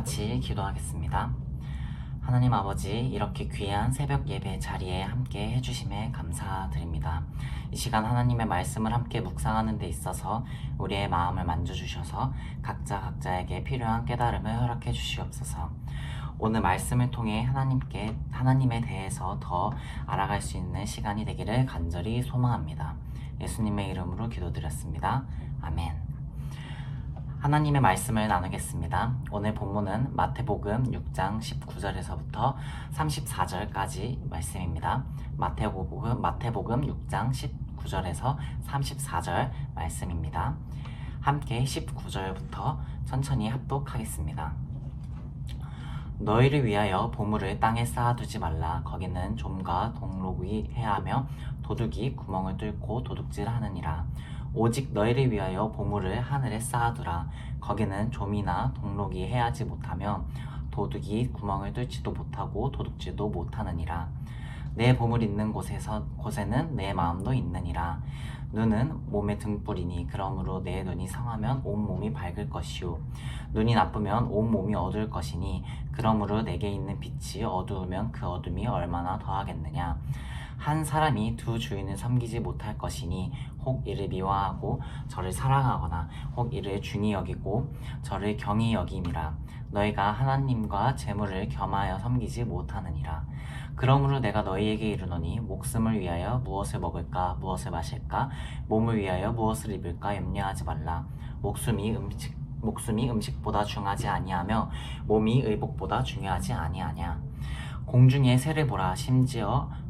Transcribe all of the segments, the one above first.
같이 기도하겠습니다. 하나님 아버지, 이렇게 귀한 새벽 예배 자리에 함께 해주심에 감사드립니다. 이 시간 하나님의 말씀을 함께 묵상하는 데 있어서 우리의 마음을 만져주셔서 각자에게 필요한 깨달음을 허락해 주시옵소서. 오늘 말씀을 통해 하나님에 대해서 더 알아갈 수 있는 시간이 되기를 간절히 소망합니다. 예수님의 이름으로 기도드렸습니다. 아멘. 하나님의 말씀을 나누겠습니다. 오늘 본문은 마태복음 6장 19절에서부터 34절까지 말씀입니다. 마태복음 6장 19절에서 34절 말씀입니다. 함께 19절부터 천천히 합독하겠습니다. 너희를 위하여 보물을 땅에 쌓아두지 말라. 거기는 좀과 동록이 해하며 도둑이 구멍을 뚫고 도둑질하느니라. 오직 너희를 위하여 보물을 하늘에 쌓아두라. 거기는 좀이나 동록이 해하지 못하며 도둑이 구멍을 뚫지도 못하고 도둑질도 못하느니라. 내 보물 있는 곳에는 내 마음도 있느니라. 눈은 몸의 등불이니 그러므로 내 눈이 상하면 온 몸이 밝을 것이요 눈이 나쁘면 온 몸이 어두울 것이니 그러므로 내게 있는 빛이 어두우면 그 어둠이 얼마나 더하겠느냐. 한 사람이 두 주인을 섬기지 못할 것이니 혹 이를 미워하고 저를 사랑하거나 혹 이를 중히 여기고 저를 경히 여김이라. 너희가 하나님과 재물을 겸하여 섬기지 못하느니라. 그러므로 내가 너희에게 이르노니 목숨을 위하여 무엇을 먹을까 무엇을 마실까 몸을 위하여 무엇을 입을까 염려하지 말라. 목숨이 음식보다 중하지 아니하며 몸이 의복보다 중요하지 아니하냐. 공중의 새를 보라.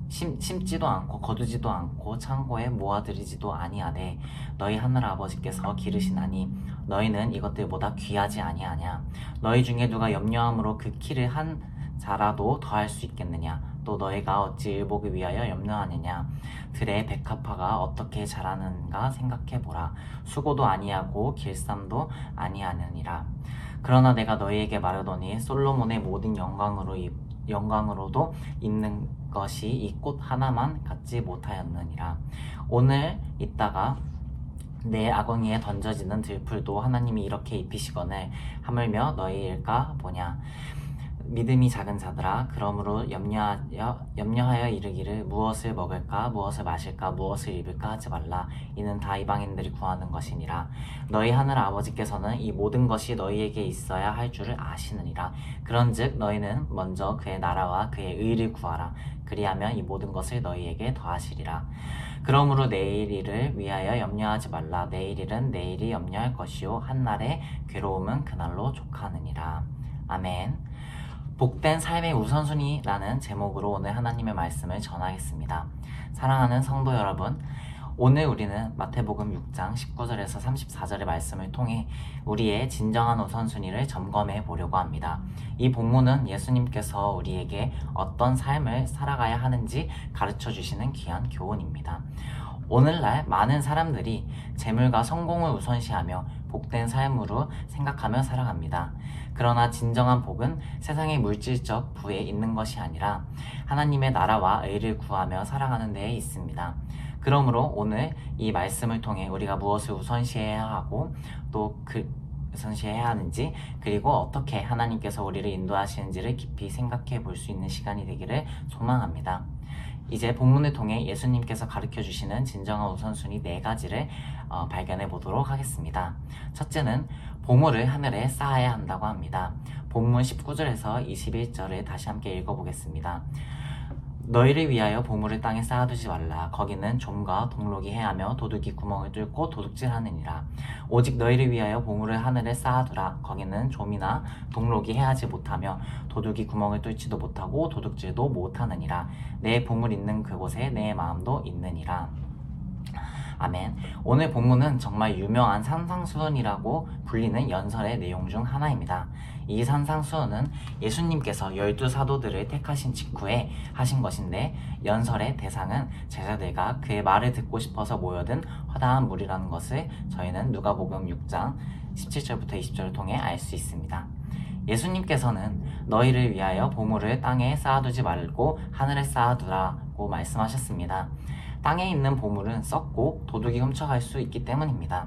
심지도 않고 거두지도 않고 창고에 모아들이지도 아니하되 너희 하늘 아버지께서 기르시나니 너희는 이것들보다 귀하지 아니하냐. 너희 중에 누가 염려함으로 그 키를 한 자라도 더할 수 있겠느냐. 또 너희가 어찌 의복을 위하여 염려하느냐. 들의 백합화가 어떻게 자라는가 생각해보라. 수고도 아니하고 길쌈도 아니하느니라. 그러나 내가 너희에게 말하노니 솔로몬의 모든 영광으로도 있는 것이 이 꽃 하나만 갖지 못하였느니라. 오늘 있다가 내 아궁이에 던져지는 들풀도 하나님이 이렇게 입히시거늘 하물며 너희일까 보냐. 믿음이 작은 자들아, 그러므로 염려하여 이르기를 무엇을 먹을까 무엇을 마실까 무엇을 입을까 하지 말라. 이는 다 이방인들이 구하는 것이니라. 너희 하늘 아버지께서는 이 모든 것이 너희에게 있어야 할 줄을 아시느니라. 그런즉 너희는 먼저 그의 나라와 그의 의를 구하라. 그리하면 이 모든 것을 너희에게 더하시리라. 그러므로 내일 일을 위하여 염려하지 말라. 내일 일은 내일이 염려할 것이요 한날의 괴로움은 그날로 족하느니라. 아멘. 복된 삶의 우선순위라는 제목으로 오늘 하나님의 말씀을 전하겠습니다. 사랑하는 성도 여러분, 오늘 우리는 마태복음 6장 19절에서 34절의 말씀을 통해 우리의 진정한 우선순위를 점검해 보려고 합니다. 이 본문은 예수님께서 우리에게 어떤 삶을 살아가야 하는지 가르쳐 주시는 귀한 교훈입니다. 오늘날 많은 사람들이 재물과 성공을 우선시하며 복된 삶으로 생각하며 살아갑니다. 그러나 진정한 복은 세상의 물질적 부에 있는 것이 아니라 하나님의 나라와 의를 구하며 살아가는 데에 있습니다. 그러므로 오늘 이 말씀을 통해 우리가 무엇을 우선시해야 하고 또 우선시해야 하는지, 그리고 어떻게 하나님께서 우리를 인도하시는지를 깊이 생각해 볼 수 있는 시간이 되기를 소망합니다. 이제 본문을 통해 예수님께서 가르쳐 주시는 진정한 우선순위 4가지를 발견해 보도록 하겠습니다. 첫째는 보물을 하늘에 쌓아야 한다고 합니다. 본문 19절에서 21절을 다시 함께 읽어보겠습니다. 너희를 위하여 보물을 땅에 쌓아두지 말라. 거기는 좀과 동록이 해하며 도둑이 구멍을 뚫고 도둑질하느니라. 오직 너희를 위하여 보물을 하늘에 쌓아두라. 거기는 좀이나 동록이 해하지 못하며 도둑이 구멍을 뚫지도 못하고 도둑질도 못하느니라. 내 보물 있는 그곳에 내 마음도 있느니라. 아멘. 오늘 본문은 정말 유명한 산상수훈이라고 불리는 연설의 내용 중 하나입니다. 이 산상수훈은 예수님께서 12사도들을 택하신 직후에 하신 것인데, 연설의 대상은 제자들과 그의 말을 듣고 싶어서 모여든 허다한 무리라는 것을 저희는 누가복음 6장 17절부터 20절을 통해 알 수 있습니다. 예수님께서는 너희를 위하여 보물을 땅에 쌓아두지 말고 하늘에 쌓아두라고 말씀하셨습니다. 땅에 있는 보물은 썩고 도둑이 훔쳐갈 수 있기 때문입니다.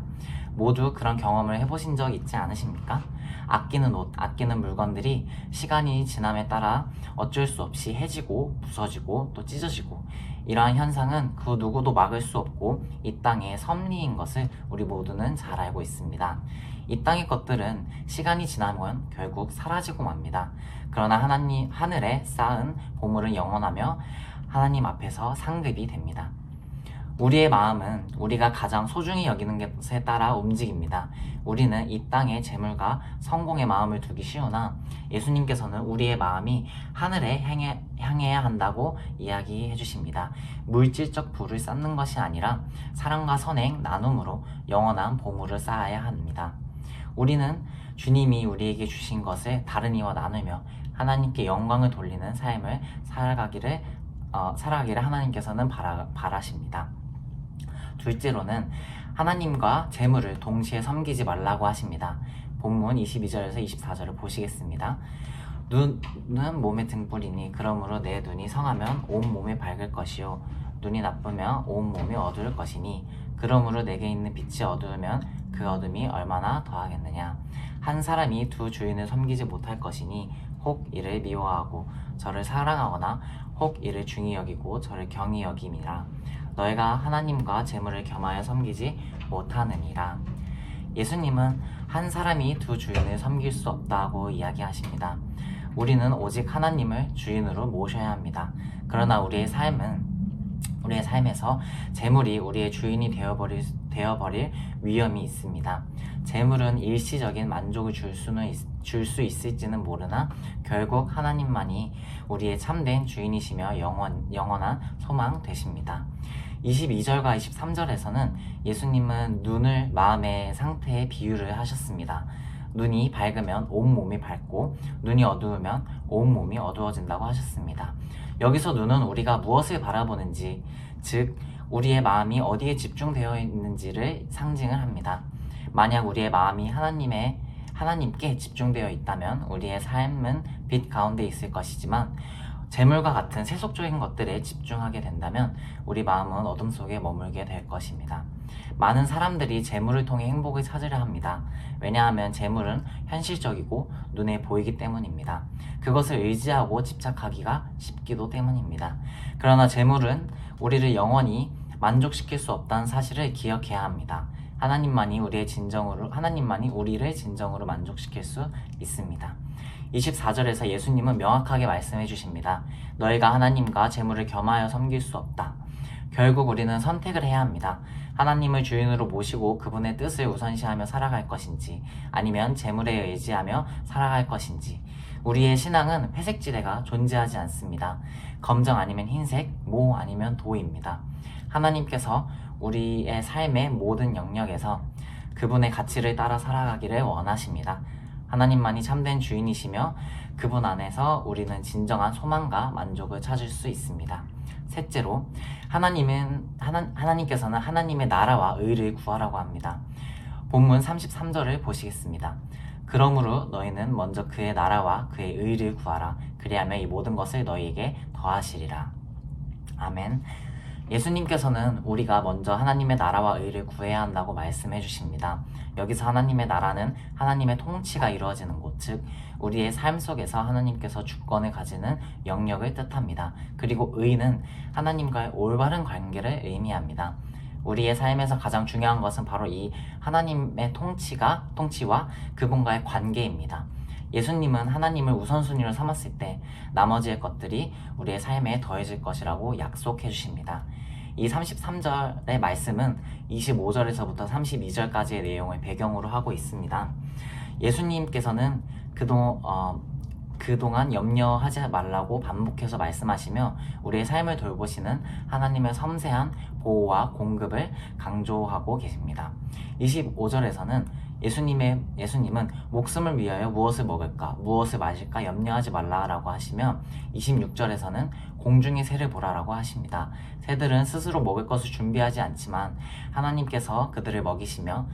모두 그런 경험을 해보신 적 있지 않으십니까? 아끼는 옷, 아끼는 물건들이 시간이 지남에 따라 어쩔 수 없이 해지고 부서지고 또 찢어지고, 이러한 현상은 그 누구도 막을 수 없고 이 땅의 섭리인 것을 우리 모두는 잘 알고 있습니다. 이 땅의 것들은 시간이 지나면 결국 사라지고 맙니다. 그러나 하늘에 쌓은 보물은 영원하며 하나님 앞에서 상급이 됩니다. 우리의 마음은 우리가 가장 소중히 여기는 것에 따라 움직입니다. 우리는 이 땅의 재물과 성공의 마음을 두기 쉬우나 예수님께서는 우리의 마음이 하늘에 향해야 한다고 이야기해 주십니다. 물질적 부를 쌓는 것이 아니라 사랑과 선행, 나눔으로 영원한 보물을 쌓아야 합니다. 우리는 주님이 우리에게 주신 것을 다른 이와 나누며 하나님께 영광을 돌리는 삶을 살아가기를 하나님께서는 바라십니다. 둘째로는 하나님과 재물을 동시에 섬기지 말라고 하십니다. 본문 22절에서 24절을 보시겠습니다. 눈은 몸의 등불이니 그러므로 내 눈이 성하면 온 몸이 밝을 것이요 눈이 나쁘면 온 몸이 어두울 것이니 그러므로 내게 있는 빛이 어두우면 그 어둠이 얼마나 더하겠느냐. 한 사람이 두 주인을 섬기지 못할 것이니 혹 이를 미워하고 저를 사랑하거나 혹 이를 중히 여기고 저를 경히 여김이라. 너희가 하나님과 재물을 겸하여 섬기지 못하느니라. 예수님은 한 사람이 두 주인을 섬길 수 없다고 이야기하십니다. 우리는 오직 하나님을 주인으로 모셔야 합니다. 그러나 우리의 삶에서 재물이 우리의 주인이 되어버릴 위험이 있습니다. 재물은 일시적인 만족을 줄 수 있을지는 모르나 결국 하나님만이 우리의 참된 주인이시며 영원한 소망 되십니다. 22절과 23절에서는 예수님은 눈을 마음의 상태에 비유를 하셨습니다. 눈이 밝으면 온 몸이 밝고 눈이 어두우면 온 몸이 어두워진다고 하셨습니다. 여기서 눈은 우리가 무엇을 바라보는지, 즉 우리의 마음이 어디에 집중되어 있는지를 상징을 합니다. 만약 우리의 마음이 하나님께 집중되어 있다면 우리의 삶은 빛 가운데 있을 것이지만 재물과 같은 세속적인 것들에 집중하게 된다면 우리 마음은 어둠 속에 머물게 될 것입니다. 많은 사람들이 재물을 통해 행복을 찾으려 합니다. 왜냐하면 재물은 현실적이고 눈에 보이기 때문입니다. 그것을 의지하고 집착하기가 쉽기도 때문입니다. 그러나 재물은 우리를 영원히 만족시킬 수 없다는 사실을 기억해야 합니다. 하나님만이 우리를 진정으로 만족시킬 수 있습니다. 24절에서 예수님은 명확하게 말씀해 주십니다. 너희가 하나님과 재물을 겸하여 섬길 수 없다. 결국 우리는 선택을 해야 합니다. 하나님을 주인으로 모시고 그분의 뜻을 우선시하며 살아갈 것인지, 아니면 재물에 의지하며 살아갈 것인지. 우리의 신앙은 회색지대가 존재하지 않습니다. 검정 아니면 흰색, 모 아니면 도입니다. 하나님께서 우리의 삶의 모든 영역에서 그분의 가치를 따라 살아가기를 원하십니다. 하나님만이 참된 주인이시며 그분 안에서 우리는 진정한 소망과 만족을 찾을 수 있습니다. 셋째로, 하나님께서는 하나님의 나라와 의를 구하라고 합니다. 본문 33절을 보시겠습니다. 그러므로 너희는 먼저 그의 나라와 그의 의를 구하라. 그리하면 이 모든 것을 너희에게 더하시리라. 아멘. 예수님께서는 우리가 먼저 하나님의 나라와 의를 구해야 한다고 말씀해 주십니다. 여기서 하나님의 나라는 하나님의 통치가 이루어지는 곳, 즉 우리의 삶 속에서 하나님께서 주권을 가지는 영역을 뜻합니다. 그리고 의는 하나님과의 올바른 관계를 의미합니다. 우리의 삶에서 가장 중요한 것은 바로 이 하나님의 통치와 그분과의 관계입니다. 예수님은 하나님을 우선순위로 삼았을 때 나머지의 것들이 우리의 삶에 더해질 것이라고 약속해 주십니다. 이 33절의 말씀은 25절에서부터 32절까지의 내용을 배경으로 하고 있습니다. 예수님께서는 그동안 염려하지 말라고 반복해서 말씀하시며 우리의 삶을 돌보시는 하나님의 섬세한 보호와 공급을 강조하고 계십니다. 25절에서는 예수님은 목숨을 위하여 무엇을 먹을까, 무엇을 마실까 염려하지 말라라고 하시며 26절에서는 공중의 새를 보라라고 하십니다. 새들은 스스로 먹을 것을 준비하지 않지만 하나님께서 그들을 먹이시며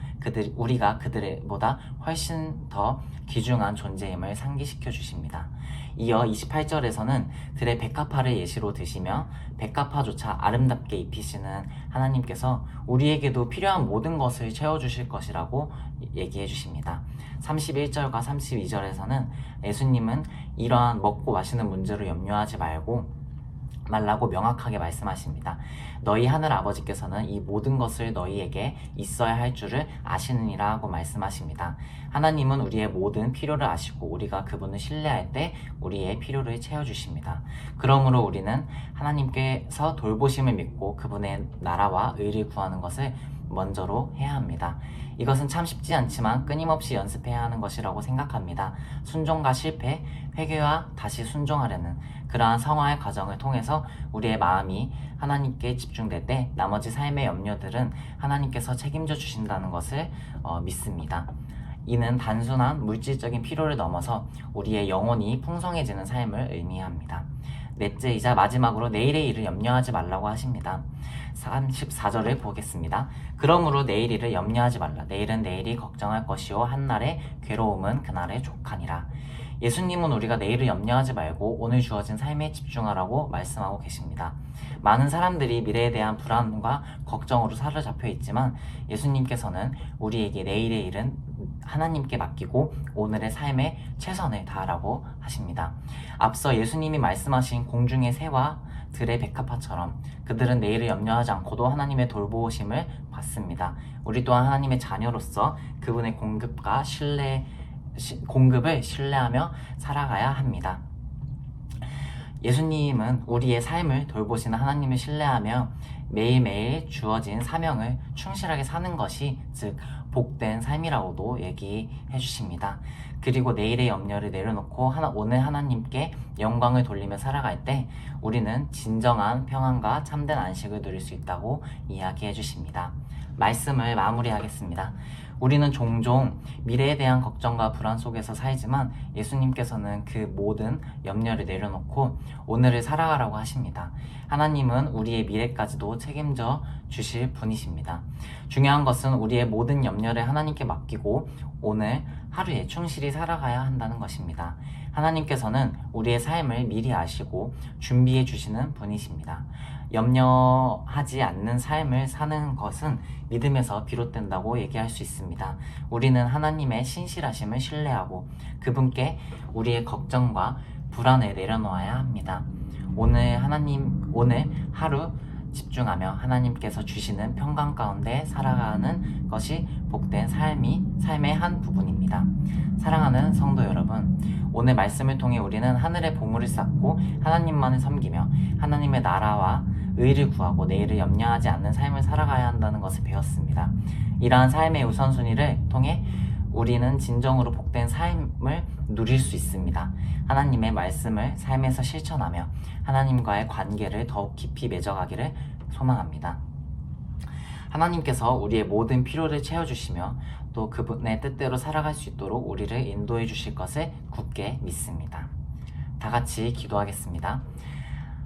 우리가 그들보다 훨씬 더 귀중한 존재임을 상기시켜 주십니다. 이어 28절에서는 들의 백합화를 예시로 드시며 백합화조차 아름답게 입히시는 하나님께서 우리에게도 필요한 모든 것을 채워주실 것이라고 얘기해 주십니다. 31절과 32절에서는 예수님은 이러한 먹고 마시는 문제로 염려하지 말라고 명확하게 말씀하십니다. 너희 하늘 아버지께서는 이 모든 것을 너희에게 있어야 할 줄을 아시느니라 하고 말씀하십니다. 하나님은 우리의 모든 필요를 아시고 우리가 그분을 신뢰할 때 우리의 필요를 채워주십니다. 그러므로 우리는 하나님께서 돌보심을 믿고 그분의 나라와 의를 구하는 것을 먼저로 해야 합니다. 이것은 참 쉽지 않지만 끊임없이 연습해야 하는 것이라고 생각합니다. 순종과 실패, 회개와 다시 순종하려는 그러한 성화의 과정을 통해서 우리의 마음이 하나님께 집중될 때 나머지 삶의 염려들은 하나님께서 책임져 주신다는 것을 믿습니다. 이는 단순한 물질적인 필요를 넘어서 우리의 영혼이 풍성해지는 삶을 의미합니다. 넷째이자 마지막으로 내일의 일을 염려하지 말라고 하십니다. 34절을 보겠습니다. 그러므로 내일 일을 염려하지 말라. 내일은 내일이 걱정할 것이요 한날의 괴로움은 그날의 족하니라. 예수님은 우리가 내일을 염려하지 말고 오늘 주어진 삶에 집중하라고 말씀하고 계십니다. 많은 사람들이 미래에 대한 불안과 걱정으로 사로잡혀 있지만 예수님께서는 우리에게 내일의 일은 하나님께 맡기고 오늘의 삶에 최선을 다하라고 하십니다. 앞서 예수님이 말씀하신 공중의 새와 들의 백합화처럼 그들은 내일을 염려하지 않고도 하나님의 돌보심을 받습니다. 우리 또한 하나님의 자녀로서 그분의 공급을 신뢰하며 살아가야 합니다. 예수님은 우리의 삶을 돌보시는 하나님을 신뢰하며 매일매일 주어진 사명을 충실하게 사는 것이 즉 복된 삶이라고도 얘기해 주십니다. 그리고 내일의 염려를 내려놓고 오늘 하나님께 영광을 돌리며 살아갈 때 우리는 진정한 평안과 참된 안식을 누릴 수 있다고 이야기해 주십니다. 말씀을 마무리하겠습니다. 우리는 종종 미래에 대한 걱정과 불안 속에서 살지만 예수님께서는 그 모든 염려를 내려놓고 오늘을 살아가라고 하십니다. 하나님은 우리의 미래까지도 책임져 주실 분이십니다. 중요한 것은 우리의 모든 염려를 하나님께 맡기고 오늘 하루에 충실히 살아가야 한다는 것입니다. 하나님께서는 우리의 삶을 미리 아시고 준비해 주시는 분이십니다. 염려하지 않는 삶을 사는 것은 믿음에서 비롯된다고 얘기할 수 있습니다. 우리는 하나님의 신실하심을 신뢰하고 그분께 우리의 걱정과 불안을 내려놓아야 합니다. 오늘 하루 집중하며 하나님께서 주시는 평강 가운데 살아가는 것이 복된 삶의 한 부분입니다. 사랑하는 성도 여러분, 오늘 말씀을 통해 우리는 하늘의 보물을 쌓고 하나님만을 섬기며 하나님의 나라와 의를 구하고 내일을 염려하지 않는 삶을 살아가야 한다는 것을 배웠습니다. 이러한 삶의 우선순위를 통해 우리는 진정으로 복된 삶을 누릴 수 있습니다. 하나님의 말씀을 삶에서 실천하며 하나님과의 관계를 더욱 깊이 맺어가기를 소망합니다. 하나님께서 우리의 모든 필요를 채워주시며 또 그분의 뜻대로 살아갈 수 있도록 우리를 인도해 주실 것을 굳게 믿습니다. 다 같이 기도하겠습니다.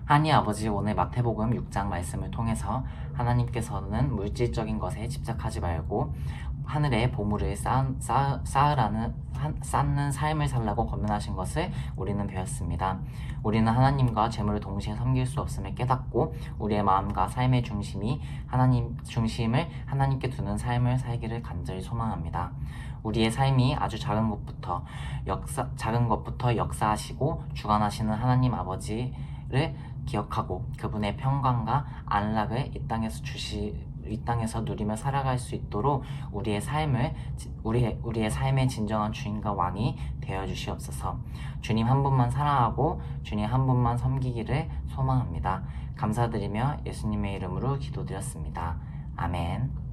하나님 아버지, 오늘 마태복음 6장 말씀을 통해서 하나님께서는 물질적인 것에 집착하지 말고 하늘의 보물을 쌓는 삶을 살라고 권면하신 것을 우리는 배웠습니다. 우리는 하나님과 재물을 동시에 섬길 수 없음을 깨닫고 우리의 마음과 삶의 중심을 하나님께 두는 삶을 살기를 간절히 소망합니다. 우리의 삶이 아주 작은 것부터 역사하시고 주관하시는 하나님 아버지를 기억하고 그분의 평강과 안락을 이 땅에서 누리며 살아갈 수 있도록 우리의 삶의 진정한 주인과 왕이 되어 주시옵소서. 주님 한 분만 사랑하고 주님 한 분만 섬기기를 소망합니다. 감사드리며 예수님의 이름으로 기도드렸습니다. 아멘.